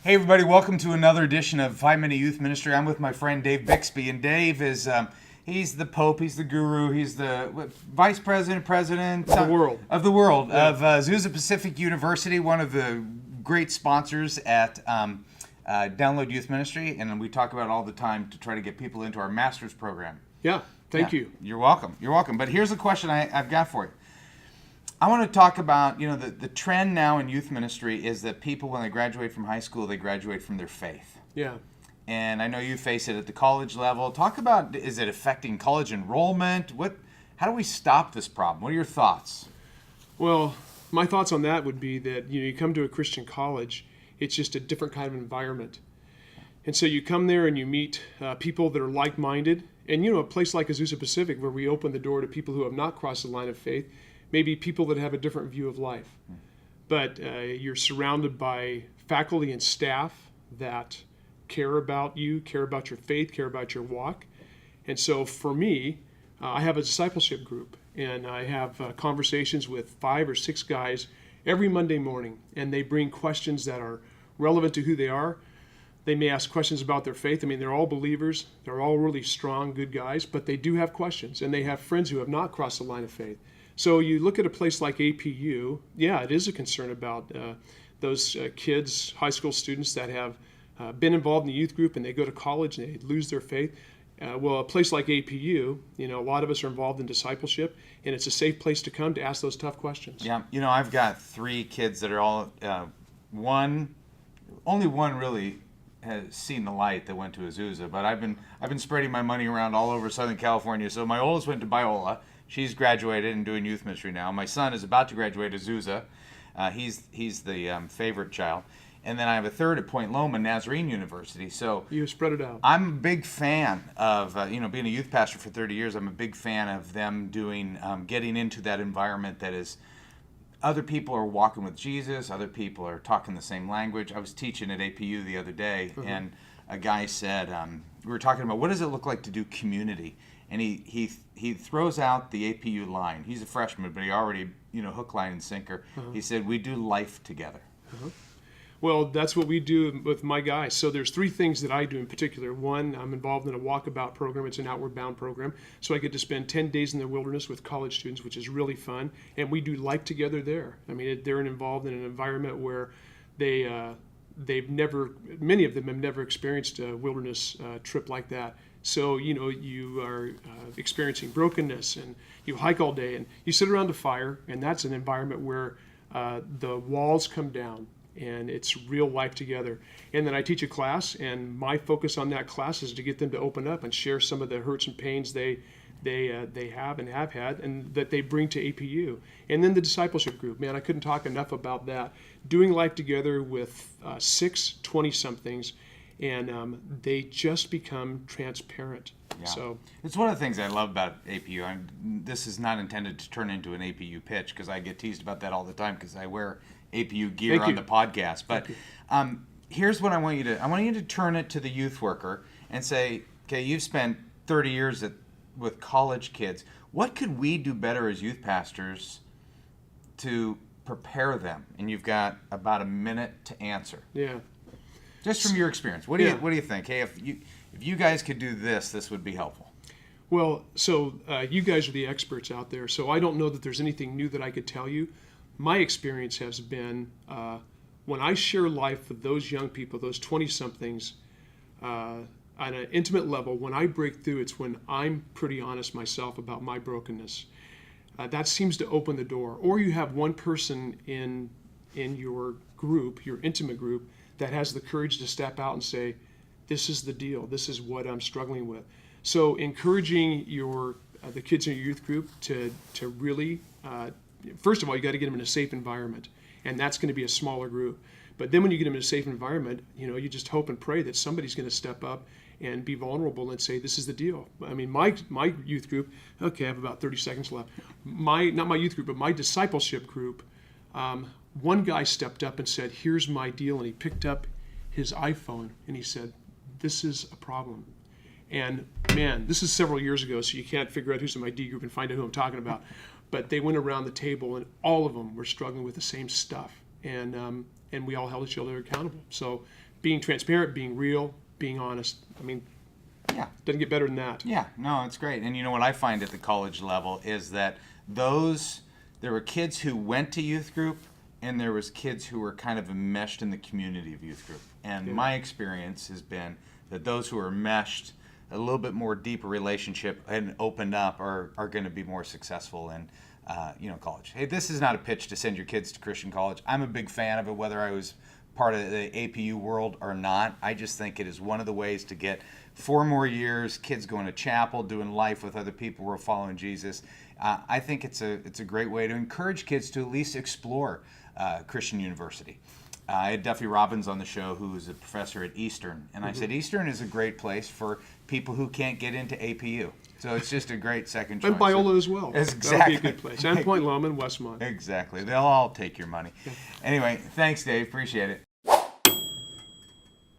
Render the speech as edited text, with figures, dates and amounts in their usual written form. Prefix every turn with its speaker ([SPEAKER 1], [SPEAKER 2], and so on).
[SPEAKER 1] Hey everybody, welcome to another edition of 5 Minute Youth Ministry. I'm with my friend Dave Bixby, and Dave is, he's the Pope, he's the Guru, he's the Vice President
[SPEAKER 2] of the world,
[SPEAKER 1] yeah. Of Azusa Pacific University, one of the great sponsors at Download Youth Ministry, and we talk about it all the time to try to get people into our master's program.
[SPEAKER 2] Yeah, thank you.
[SPEAKER 1] You're welcome. You're welcome. But here's a question I've got for you. I want to talk about, the trend now in youth ministry is that people, when they graduate from high school, they graduate from their faith.
[SPEAKER 2] Yeah.
[SPEAKER 1] And I know you face it at the college level. Talk about, is it affecting college enrollment? How do we stop this problem? What are your thoughts?
[SPEAKER 2] Well, my thoughts on that would be that, you come to a Christian college, it's just a different kind of environment. And so you come there and you meet people that are like-minded. And, a place like Azusa Pacific, where we open the door to people who have not crossed the line of faith, maybe people that have a different view of life. But you're surrounded by faculty and staff that care about you, care about your faith, care about your walk. And so for me, I have a discipleship group, and I have conversations with 5 or 6 guys every Monday morning, and they bring questions that are relevant to who they are. They may ask questions about their faith. I mean, they're all believers. They're all really strong, good guys, but they do have questions, and they have friends who have not crossed the line of faith. So you look at a place like APU, yeah, it is a concern about those kids, high school students that have been involved in the youth group and they go to college and they lose their faith. Well, a place like APU, a lot of us are involved in discipleship, and it's a safe place to come to ask those tough questions.
[SPEAKER 1] Yeah, I've got 3 kids that are all, only one really has seen the light that went to Azusa, but I've been spreading my money around all over Southern California. So my oldest went to Biola. She's graduated and doing youth ministry now. My son is about to graduate Azusa. He's the favorite child. And then I have a third at Point Loma Nazarene University. So
[SPEAKER 2] you spread it out.
[SPEAKER 1] I'm a big fan of, being a youth pastor for 30 years, I'm a big fan of them doing, getting into that environment that is, other people are walking with Jesus, other people are talking the same language. I was teaching at APU the other day, and a guy said, we were talking about what does it look like to do community? And he throws out the APU line. He's a freshman, but he already, hook, line, and sinker. He said, we do life together.
[SPEAKER 2] Well, that's what we do with my guys. So there's 3 things that I do in particular. One, I'm involved in a walkabout program. It's an outward bound program. So I get to spend 10 days in the wilderness with college students, which is really fun. And we do life together there. I mean, they're involved in an environment where many of them have never experienced a wilderness trip like that. So, you are experiencing brokenness, and you hike all day, and you sit around a fire, and that's an environment where the walls come down, and it's real life together. And then I teach a class, and my focus on that class is to get them to open up and share some of the hurts and pains they have and have had, and that they bring to APU. And then the discipleship group, man, I couldn't talk enough about that. Doing life together with 6 20-somethings, and they just become transparent.
[SPEAKER 1] Yeah.
[SPEAKER 2] So
[SPEAKER 1] it's one of the things I love about APU. This is not intended to turn into an APU pitch, because I get teased about that all the time because I wear APU gear on the podcast. But here's what I want you to turn it to the youth worker and say, okay, you've spent 30 years with college kids. What could we do better as youth pastors to prepare them? And you've got about a minute to answer.
[SPEAKER 2] Yeah.
[SPEAKER 1] Just from your experience, what do you think? Hey, if you guys could do this would be helpful.
[SPEAKER 2] Well, so you guys are the experts out there, so I don't know that there's anything new that I could tell you. My experience has been when I share life with those young people, those 20-somethings, on an intimate level, when I break through, it's when I'm pretty honest myself about my brokenness. That seems to open the door. Or you have one person in your group, your intimate group, that has the courage to step out and say, this is the deal. This is what I'm struggling with. So encouraging the kids in your youth group to really, first of all, you got to get them in a safe environment, and that's going to be a smaller group. But then when you get them in a safe environment, you just hope and pray that somebody's going to step up and be vulnerable and say, this is the deal. I mean, my youth group, okay, I have about 30 seconds left. Not my youth group, but my discipleship group, one guy stepped up and said, here's my deal, and he picked up his iPhone and he said, this is a problem. And man, this is several years ago, so you can't figure out who's in my D group and find out who I'm talking about. But they went around the table, and all of them were struggling with the same stuff, and we all held each other accountable. So being transparent, being real, being honest. I mean,
[SPEAKER 1] Yeah.
[SPEAKER 2] doesn't get better than that.
[SPEAKER 1] Yeah, no, it's great. And you know what I find at the college level is that there were kids who went to youth group, and there was kids who were kind of enmeshed in the community of youth group. And my experience has been that those who are meshed, a little bit more deeper relationship and opened up are going to be more successful in college. Hey, this is not a pitch to send your kids to Christian college. I'm a big fan of it, whether I was part of the APU world or not. I just think it is one of the ways to get 4 more years, kids going to chapel, doing life with other people who are following Jesus. I think it's a great way to encourage kids to at least explore Christian university. I had Duffy Robbins on the show, who is a professor at Eastern, and I said Eastern is a great place for people who can't get into APU. So it's just a great second choice.
[SPEAKER 2] And Biola as well.
[SPEAKER 1] Exactly.
[SPEAKER 2] That would be a good place. And Point Loma and Westmont.
[SPEAKER 1] Exactly. They'll all take your money. Anyway, thanks, Dave. Appreciate it.